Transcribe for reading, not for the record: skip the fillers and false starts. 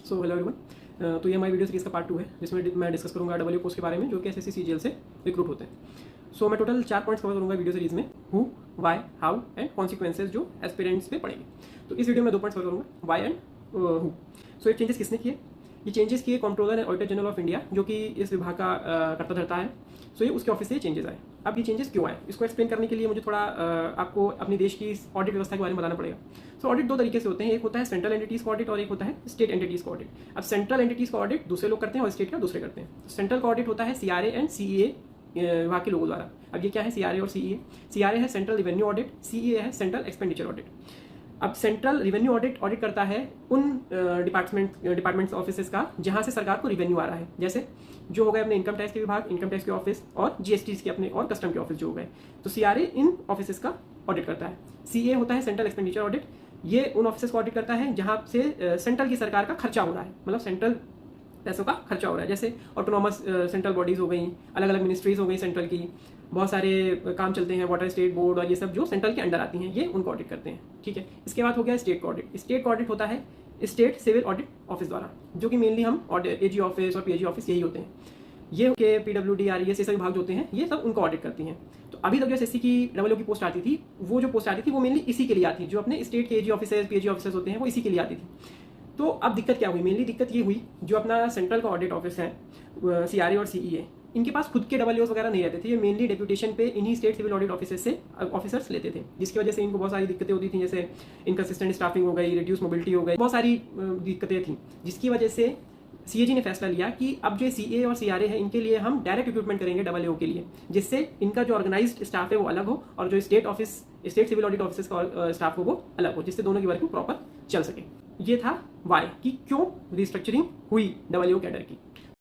So hello everyone. तो ये हमारी वीडियो सीरीज़ का पार्ट 2 है जिसमें मैं डिस्कस करूंगा डब्ल्यू पोस्ट के बारे में जो कि एसएससी सीजीएल से रिक्रूट होते हैं। सो मैं टोटल 4 पॉइंट्स कवर करूंगा वीडियो सीरीज़ में, who, why, how and consequences जो एस्पिरेंट्स पे पड़ेंगे। तो इस वीडियो में 2 पॉइंट्स कवर करूंगा, वाई एंड हु। सो ये चेंजेस किसने किए? ये चेंजेस किए controller and auditor general of India जो कि इस विभाग का कर्ता धर्ता है। सो ये उसके ऑफिस से चेंजेस आए। अब ये चेंजेस क्यों आए इसको एक्सप्लेन करने के लिए मुझे थोड़ा आपको अपने देश की ऑडिट व्यवस्था के बारे में बताना पड़ेगा। सो ऑडिट 2 तरीके से होते हैं, एक होता है सेंट्रल एंटिटीज का ऑडिट और एक होता है स्टेट एंटिटीज का ऑडिट। अब सेंट्रल एंटिटीज का ऑडिट दूसरे लोग करते हैं और स्टेट का दूसरे करते हैं। सेंट्रल का ऑडिट होता है सीआरए एंड सीईए विभाग के लोगों द्वारा। अब ये क्या है सीआरए और सीईए? सीआरए है सेंट्रल रिवेन्यू ऑडिट, सीईए है सेंट्रल एक्सपेंडिचर ऑडिट। अब सेंट्रल रिवेन्यू ऑडिट करता है उन डिपार्टमेंट्स ऑफिसेस का जहां से सरकार को रिवेन्यू आ रहा है, जैसे जो हो गए अपने इनकम टैक्स के विभाग, इनकम टैक्स के ऑफिस और जीएसटी के अपने और कस्टम के ऑफिस जो हो गए। तो सीआरए इन ऑफिसेस का ऑडिट करता है। सीए होता है सेंट्रल एक्सपेंडिचर ऑडिट, ये उन ऑफिसेस को ऑडिट करता है जहां से सेंट्रल की सरकार का खर्चा हो रहा है, मतलब सेंट्रल पैसों का खर्चा हो रहा है। जैसे ऑटोनॉमस सेंट्रल बॉडीज हो गई, अलग अलग मिनिस्ट्रीज हो गई सेंट्रल की, बहुत सारे काम चलते हैं, वाटर स्टेट बोर्ड और ये सब जो सेंट्रल के अंडर आती हैं, ये उनको ऑडिट करते हैं। ठीक है, इसके बाद हो गया स्टेट का ऑडिट। स्टेट का ऑडिट होता है स्टेट सिविल ऑडिट ऑफिस द्वारा, जो कि मेनली हम एजी ऑफिस और पीएजी ऑफिस यही होते हैं। ये के पीडब्ल्यूडी आरईएस ये सब विभाग जो होते हैं ये सब उनको ऑडिट करती हैं। तो अभी तक जो एसएससी की डब्ल्यू की पोस्ट आती थी, वो जो पोस्ट आती थी वो मेनली इसी के लिए आती थी, जो अपने स्टेट के एजी ऑफिसर्स पीएजी ऑफिसर्स होते हैं वो इसी के लिए आती थी। तो अब दिक्कत क्या हुई? मेनली दिक्कत ये हुई जो अपना सेंट्रल का ऑडिट ऑफिस है सीआरए और सीईए, इनके पास खुद के डब्ल्यूओस वगैरह नहीं रहते थे। ये मेनली डेप्यूटेशन पे इन्हीं स्टेट सिविल ऑडिट ऑफिसर्स से ऑफिसर्स लेते थे, जिसकी वजह से इनको बहुत सारी दिक्कतें होती थी, जैसे इनकंसिस्टेंट स्टाफिंग हो गई, रिड्यूस मोबिलिटी हो गई, बहुत सारी दिक्कतें थी, जिसकी वजह से सीएजी ने फैसला लिया कि अब जो सीए और सीआरए है इनके लिए हम डायरेक्ट रिक्रूटमेंट करेंगे डब्ल्यूओ के लिए, जिससे इनका जो ऑर्गेनाइज्ड स्टाफ है वो अलग हो और जो स्टेट सिविल ऑडिट ऑफिसर्स का स्टाफ हो वो अलग हो, जिससे दोनों की वर्किंग प्रॉपर चल सके। ये था वाई कि क्यों रिस्ट्रक्चरिंग हुई डब्ल्यूओ कैडर की।